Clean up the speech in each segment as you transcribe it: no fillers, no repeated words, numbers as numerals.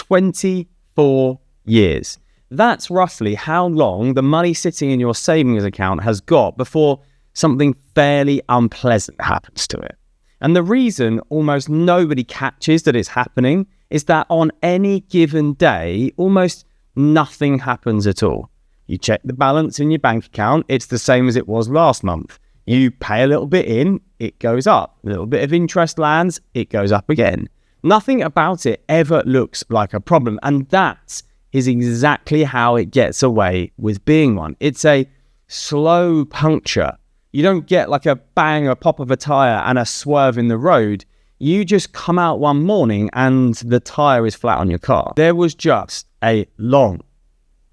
24 years. That's roughly how long the money sitting in your savings account has got before something fairly unpleasant happens to it. And the reason almost nobody catches that it's happening is that on any given day, almost nothing happens at all. You check the balance in your bank account, it's the same as it was last month. You pay a little bit in, it goes up. A little bit of interest lands, it goes up again. Nothing about it ever looks like a problem. And that is exactly how it gets away with being one. It's a slow puncture. You don't get like a bang, a pop of a tire and a swerve in the road. You just come out one morning and the tire is flat on your car. There was just a long,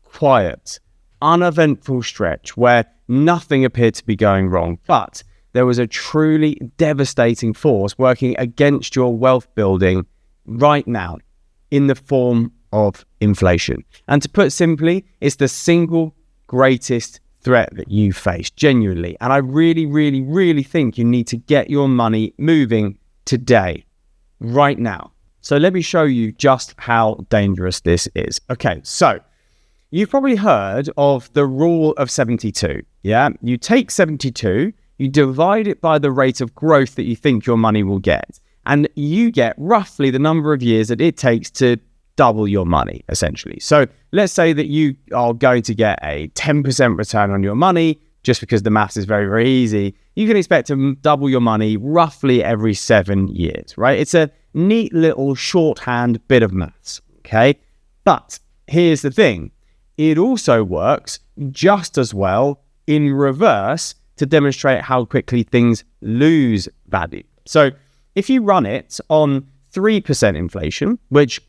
quiet, uneventful stretch where nothing appeared to be going wrong, but there was a truly devastating force working against your wealth building right now in the form of inflation. And to put simply, it's the single greatest threat that you face, genuinely. And I really, really, really think you need to get your money moving today, right now. So let me show you just how dangerous this is. Okay, so you've probably heard of the rule of 72. Yeah, you take 72, you divide it by the rate of growth that you think your money will get, and you get roughly the number of years that it takes to double your money, essentially. So let's say that you are going to get a 10% return on your money, just because the maths is very, very easy. You can expect to double your money roughly every 7 years, right? It's a neat little shorthand bit of maths, okay? But here's the thing. It also works just as well in reverse to demonstrate how quickly things lose value. So if you run it on 3% inflation, which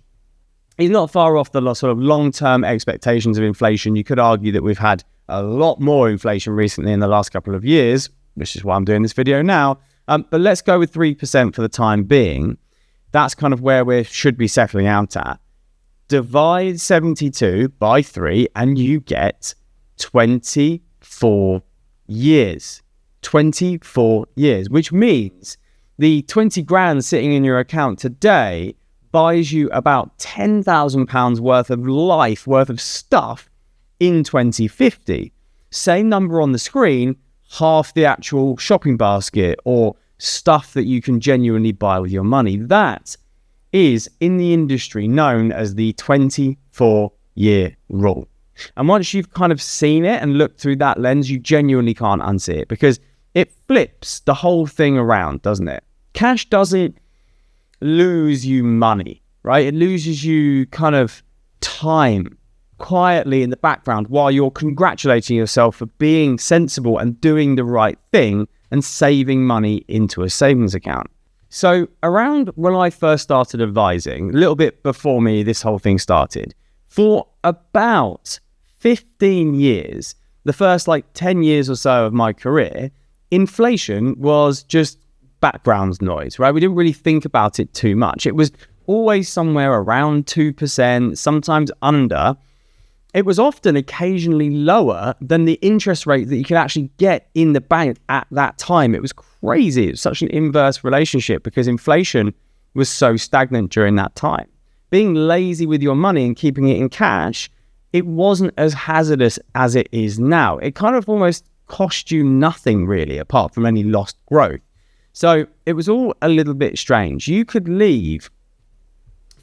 is not far off the sort of long-term expectations of inflation. You could argue that we've had a lot more inflation recently in the last couple of years, which is why I'm doing this video now. But let's go with 3% for the time being. That's kind of where we should be settling out at. Divide 72 by 3 and you get 24 years. 24 years, which means the 20 grand sitting in your account today buys you about £10,000 worth of life, worth of stuff in 2050. Same number on the screen, half the actual shopping basket or stuff that you can genuinely buy with your money. That is in the industry known as the 24-year rule. And once you've kind of seen it and looked through that lens, you genuinely can't unsee it because it flips the whole thing around, doesn't it? Cash doesn't lose you money, right? It loses you kind of time quietly in the background while you're congratulating yourself for being sensible and doing the right thing and saving money into a savings account. So around when I first started advising, a little bit before me, this whole thing started, for about 15 years, the first 10 years or so of my career, inflation was just background noise, right? We didn't really think about it too much. It was always somewhere around 2%, sometimes under. It was often occasionally lower than the interest rate that you could actually get in the bank at that time. It was crazy. It was such an inverse relationship because inflation was so stagnant during that time. Being lazy with your money and keeping it in cash, it wasn't as hazardous as it is now. It kind of almost cost you nothing really apart from any lost growth. So it was all a little bit strange. You could leave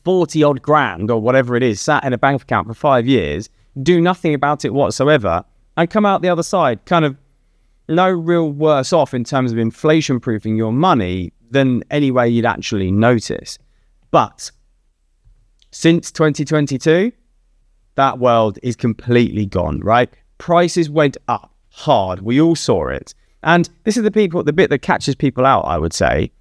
40 odd grand or whatever it is sat in a bank account for 5 years, do nothing about it whatsoever, and come out the other side kind of no real worse off in terms of inflation proofing your money than any way you'd actually notice. But since 2022, that world is completely gone, right? Prices went up hard. We all saw it. And this is the bit that catches people out, I would say.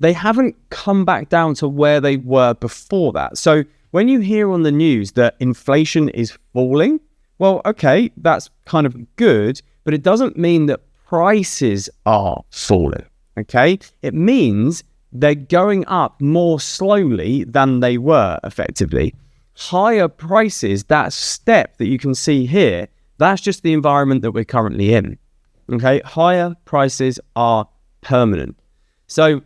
They haven't come back down to where they were before that. So when you hear on the news that inflation is falling, well, okay, that's kind of good, but it doesn't mean that prices are falling, okay? It means they're going up more slowly than they were effectively. Higher prices, that step that you can see here, that's just the environment that we're currently in. Okay, higher prices are permanent. So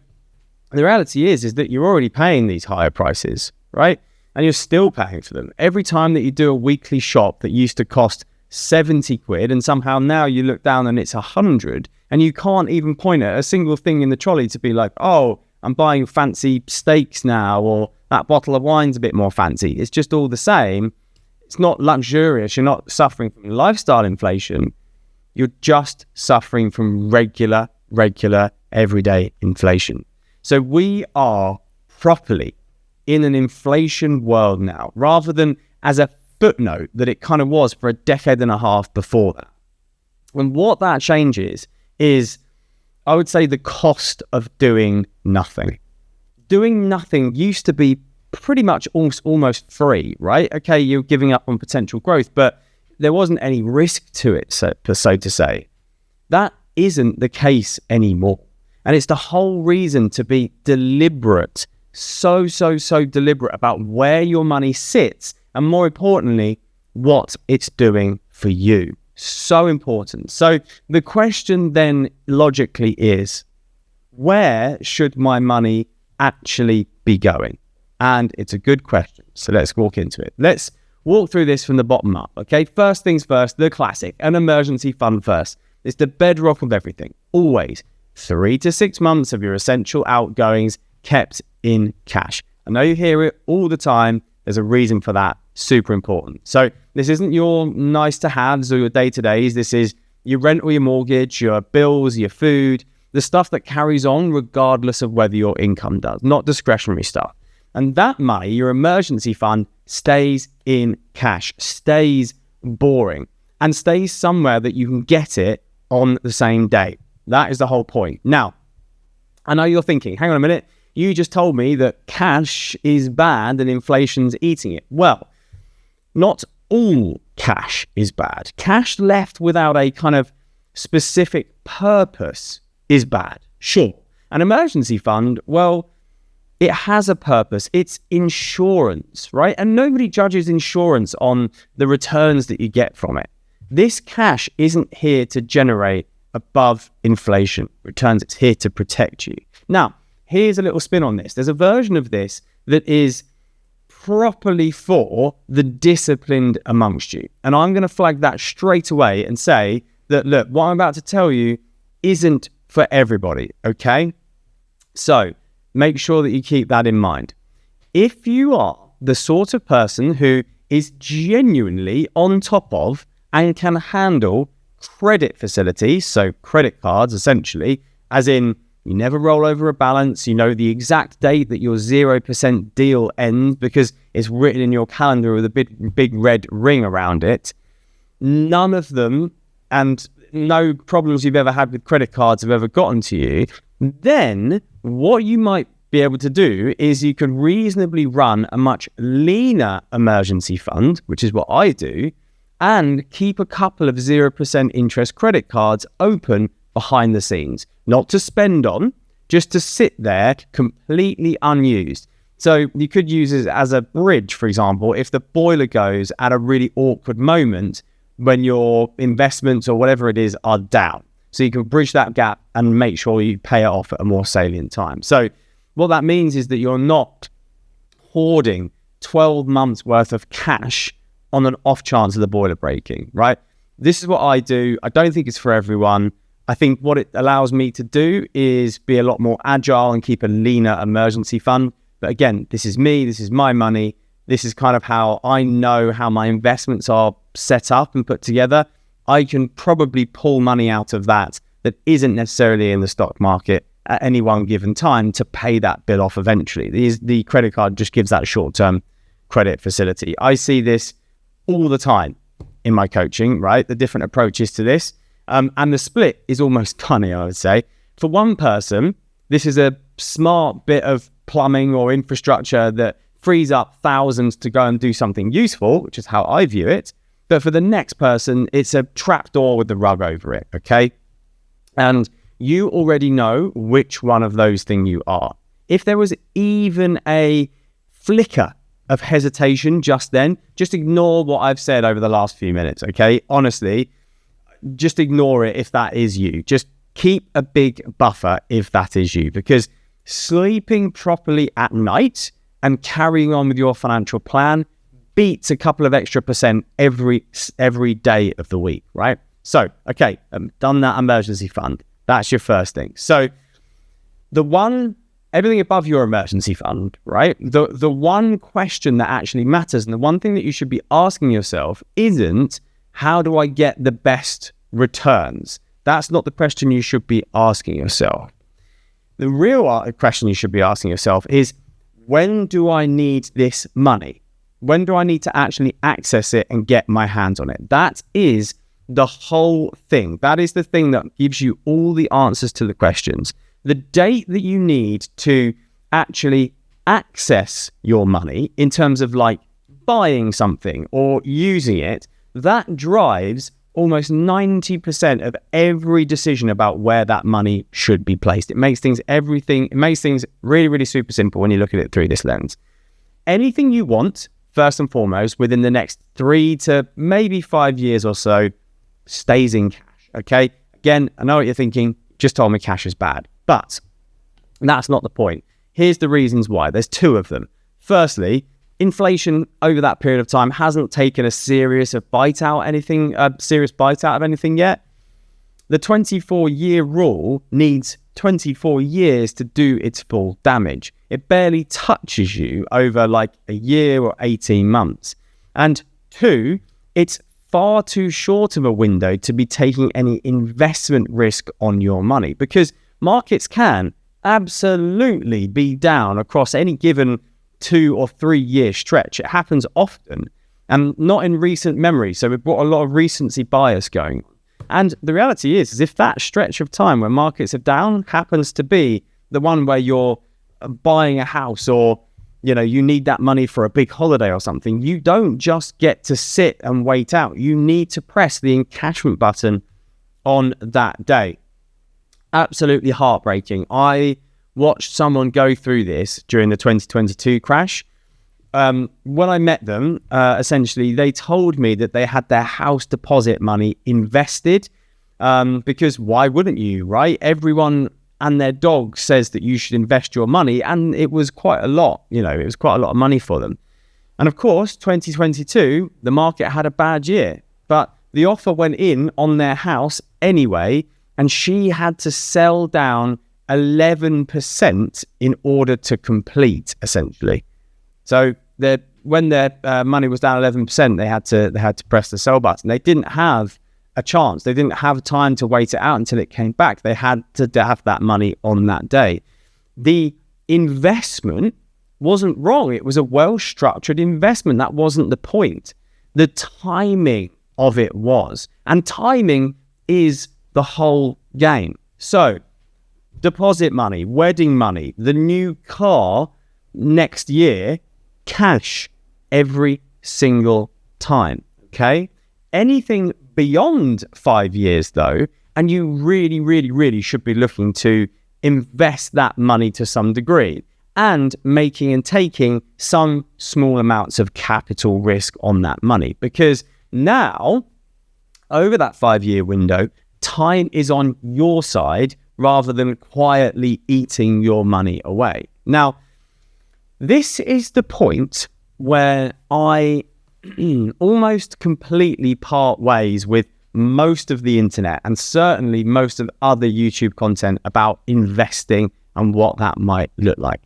the reality is that you're already paying these higher prices, right? and you're still paying for them. Every time that you do a weekly shop that used to cost 70 quid and somehow now you look down and it's 100, and you can't even point at a single thing in the trolley to be like, oh, I'm buying fancy steaks now, or that bottle of wine's a bit more fancy. It's just all the same. It's not luxurious. You're not suffering from lifestyle inflation. You're just suffering from regular, everyday inflation. So we are properly in an inflation world now, rather than as a footnote that it kind of was for a decade and a half before that. And what that changes is, I would say, the cost of doing nothing. Doing nothing used to be pretty much almost free, right? Okay, you're giving up on potential growth, but there wasn't any risk to it, so to say. That isn't the case anymore. And it's the whole reason to be deliberate, so deliberate about where your money sits, and more importantly, what it's doing for you. So important. So the question then logically is, where should my money actually be going? And it's a good question. So let's walk into it. Let's walk through this from the bottom up. Okay, first things first, the classic, an emergency fund first. It's the bedrock of everything. Always 3 to 6 months of your essential outgoings kept in cash. I know you hear it all the time. There's a reason for that. Super important. So this isn't your nice to haves or your day to days. This is your rent or your mortgage, your bills, your food, the stuff that carries on regardless of whether your income does, not discretionary stuff. And that money, your emergency fund, stays in cash, stays boring, and stays somewhere that you can get it on the same day. That is the whole point. Now, I know you're thinking, hang on a minute, you just told me that cash is bad and inflation's eating it. Well, not all cash is bad. Cash left without a kind of specific purpose is bad. Sure. An emergency fund, well, it has a purpose. It's insurance, right? And nobody judges insurance on the returns that you get from it. This cash isn't here to generate above inflation returns. It's here to protect you. Now, here's a little spin on this. There's a version of this that is properly for the disciplined amongst you. And I'm going to flag that straight away and say that, look, what I'm about to tell you isn't for everybody, okay? So make sure that you keep that in mind. If you are the sort of person who is genuinely on top of and can handle credit facilities, so credit cards essentially, as in you never roll over a balance, you know the exact date that your 0% deal ends because it's written in your calendar with a big red ring around it. None of them, and no problems you've ever had with credit cards have ever gotten to you. Then what you might be able to do is you can reasonably run a much leaner emergency fund, which is what I do, and keep a couple of 0% interest credit cards open behind the scenes, not to spend on, just to sit there completely unused. So you could use it as a bridge, for example, if the boiler goes at a really awkward moment when your investments or whatever it is are down. So you can bridge that gap and make sure you pay it off at a more salient time. So what that means is that you're not hoarding 12 months worth of cash on an off chance of the boiler breaking, right? This is what I do. I don't think it's for everyone. I think what it allows me to do is be a lot more agile and keep a leaner emergency fund. But again, this is me, this is my money. This is kind of how I know how my investments are set up and put together. I can probably pull money out of that isn't necessarily in the stock market at any one given time to pay that bill off eventually. The credit card just gives that short-term credit facility. I see this all the time in my coaching, right? The different approaches to this. And the split is almost funny, I would say. For one person, this is a smart bit of plumbing or infrastructure that frees up thousands to go and do something useful, which is how I view it. But for the next person, it's a trapdoor with the rug over it, okay? And you already know which one of those things you are. If there was even a flicker of hesitation just then, just ignore what I've said over the last few minutes, okay? Honestly, just ignore it if that is you. Just keep a big buffer if that is you, because sleeping properly at night and carrying on with your financial plan beats a couple of extra percent every day of the week, right? So, okay, done that emergency fund. That's your first thing. So everything above your emergency fund, right? The one question that actually matters, and the one thing that you should be asking yourself isn't, how do I get the best returns? That's not the question you should be asking yourself. The real question you should be asking yourself is, when do I need this money? When do I need to actually access it and get my hands on it? That is the whole thing. That is the thing that gives you all the answers to the questions. The date that you need to actually access your money in terms of like buying something or using it, that drives almost 90% of every decision about where that money should be placed. It makes things really, really super simple when you look at it through this lens. Anything you want, first and foremost, within the next 3 to maybe 5 years or so, stays in cash, okay? Again, I know what you're thinking, just told me cash is bad, but that's not the point. Here's the reasons why. There's 2 of them. Firstly, inflation over that period of time hasn't taken a serious bite out of anything yet. The 24-year rule needs 24 years to do its full damage. It barely touches you over like a year or 18 months. And 2, it's far too short of a window to be taking any investment risk on your money, because markets can absolutely be down across any given 2 or 3 year stretch. It happens often and not in recent memory. So we've got a lot of recency bias going on. And the reality is if that stretch of time where markets are down happens to be the one where you're buying a house, or you need that money for a big holiday or something, you don't just get to sit and wait out. You need to press the encashment button on that day. Absolutely heartbreaking. I watched someone go through this during the 2022 crash. When I met them, essentially, they told me that they had their house deposit money invested, because why wouldn't you, right? Everyone and their dog says that you should invest your money, and it was quite a lot, it was quite a lot of money for them. And of course, 2022, the market had a bad year, but the offer went in on their house anyway, and she had to sell down 11% in order to complete, essentially. So when their money was down 11%, they had to press the sell button. They didn't have a chance. They didn't have time to wait it out until it came back. They had to have that money on that day. The investment wasn't wrong. It was a well-structured investment. That wasn't the point. The timing of it was. And timing is the whole game. So, deposit money, wedding money, the new car next year, cash every single time, okay? Anything beyond 5 years, though, and you really, really, really should be looking to invest that money to some degree and making and taking some small amounts of capital risk on that money, because now, over that 5-year window, time is on your side rather than quietly eating your money away. Now, this is the point where I almost completely part ways with most of the internet and certainly most of other YouTube content about investing and what that might look like.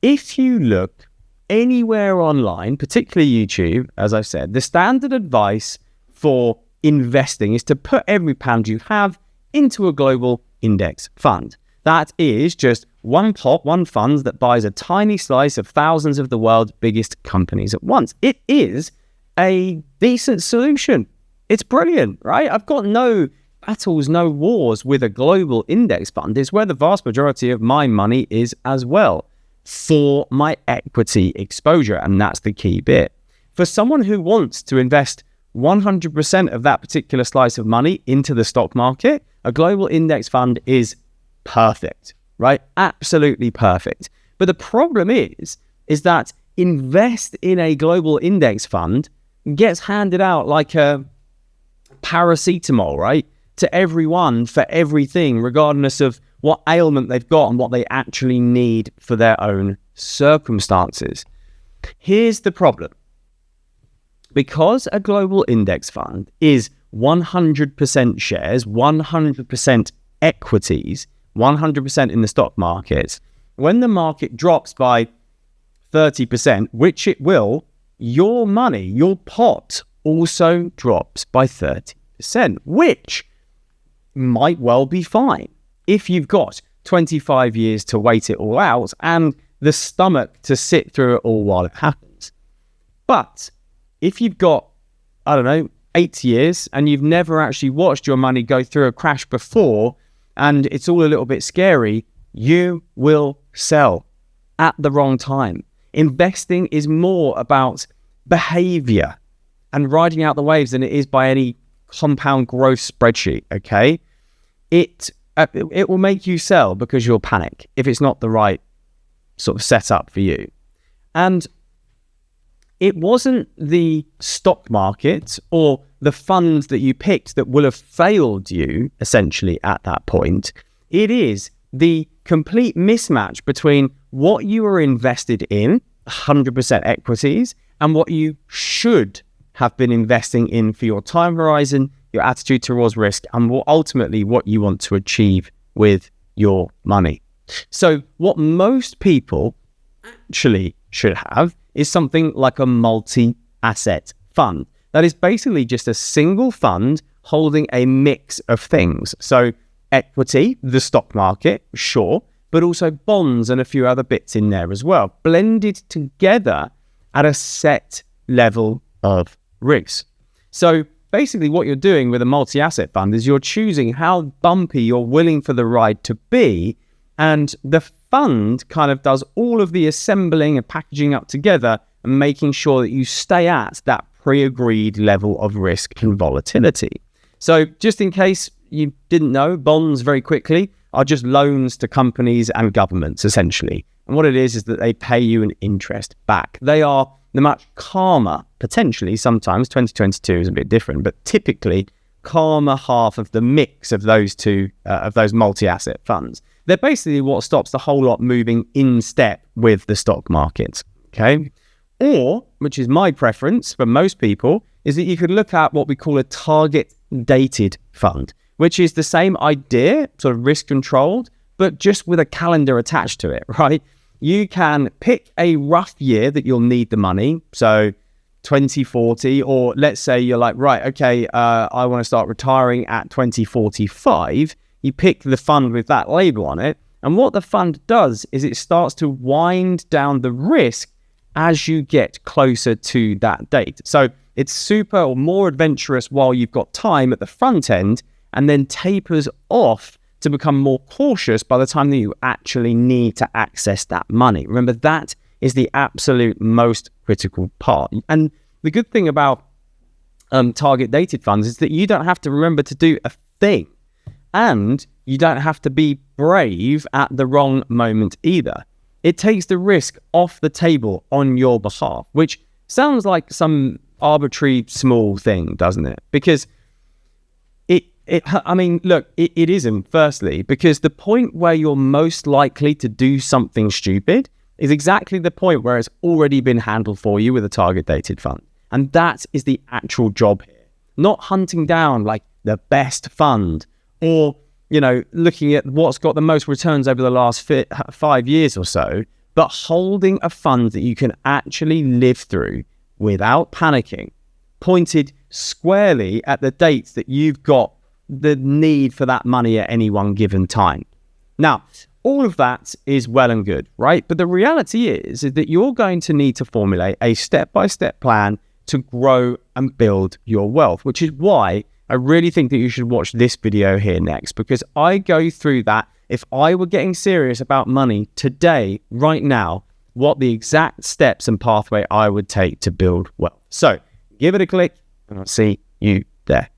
If you look anywhere online, particularly YouTube, as I've said, the standard advice for investing is to put every pound you have into a global index fund. That is just one pot, one fund that buys a tiny slice of thousands of the world's biggest companies at once. It is a decent solution. It's brilliant, right? I've got no battles, no wars with a global index fund. It's where the vast majority of my money is as well, for my equity exposure. And that's the key bit. For someone who wants to invest 100% of that particular slice of money into the stock market, a global index fund is perfect, right? Absolutely perfect. But the problem is that invest in a global index fund gets handed out like a paracetamol, right? To everyone for everything, regardless of what ailment they've got and what they actually need for their own circumstances. Here's the problem. Because a global index fund is 100% shares, 100% equities, 100% in the stock market, when the market drops by 30%, which it will, your money, your pot also drops by 30%, which might well be fine if you've got 25 years to wait it all out and the stomach to sit through it all while it happens. But if you've got, 8 years and you've never actually watched your money go through a crash before and it's all a little bit scary, you will sell at the wrong time. Investing is more about behavior and riding out the waves than it is by any compound growth spreadsheet, okay? It will make you sell because you'll panic if it's not the right sort of setup for you. And it wasn't the stock market or the funds that you picked that will have failed you, essentially, at that point. It is the complete mismatch between what you were invested in, 100% equities, and what you should have been investing in for your time horizon, your attitude towards risk, and ultimately what you want to achieve with your money. So what most people actually should have is something like a multi-asset fund. That is basically just a single fund holding a mix of things. So equity, the stock market, sure, but also bonds and a few other bits in there as well, blended together at a set level of risk. So basically what you're doing with a multi-asset fund is you're choosing how bumpy you're willing for the ride to be, and the fund kind of does all of the assembling and packaging up together and making sure that you stay at that pre-agreed level of risk and volatility. So just in case you didn't know, bonds very quickly are just loans to companies and governments, essentially. And what it is that they pay you an interest back. They are the much calmer, potentially, sometimes 2022 is a bit different, but typically calmer half of the mix of those two, of those multi-asset funds. They're basically what stops the whole lot moving in step with the stock market, okay? Or, which is my preference for most people, is that you could look at what we call a target-dated fund, which is the same idea, sort of risk-controlled, but just with a calendar attached to it, right? You can pick a rough year that you'll need the money, so 2040, or let's say you're like, right, okay, I want to start retiring at 2045. You pick the fund with that label on it, and what the fund does is it starts to wind down the risk as you get closer to that date. So it's super or more adventurous while you've got time at the front end, and then tapers off to become more cautious by the time that you actually need to access that money. Remember, that is the absolute most critical part. And the good thing about target dated funds is that you don't have to remember to do a thing, and you don't have to be brave at the wrong moment either. It takes the risk off the table on your behalf, which sounds like some arbitrary small thing, doesn't it? Because it isn't, firstly, because the point where you're most likely to do something stupid is exactly the point where it's already been handled for you with a target dated fund. And that is the actual job here. Not hunting down like the best fund or, looking at what's got the most returns over the last 5 years or so, but holding a fund that you can actually live through without panicking, pointed squarely at the dates that you've got the need for that money at any one given time. Now, all of that is well and good, right? But the reality is that you're going to need to formulate a step-by-step plan to grow and build your wealth, which is why I really think that you should watch this video here next, because I go through that. If I were getting serious about money today, right now, what the exact steps and pathway I would take to build wealth. So give it a click and I'll see you there.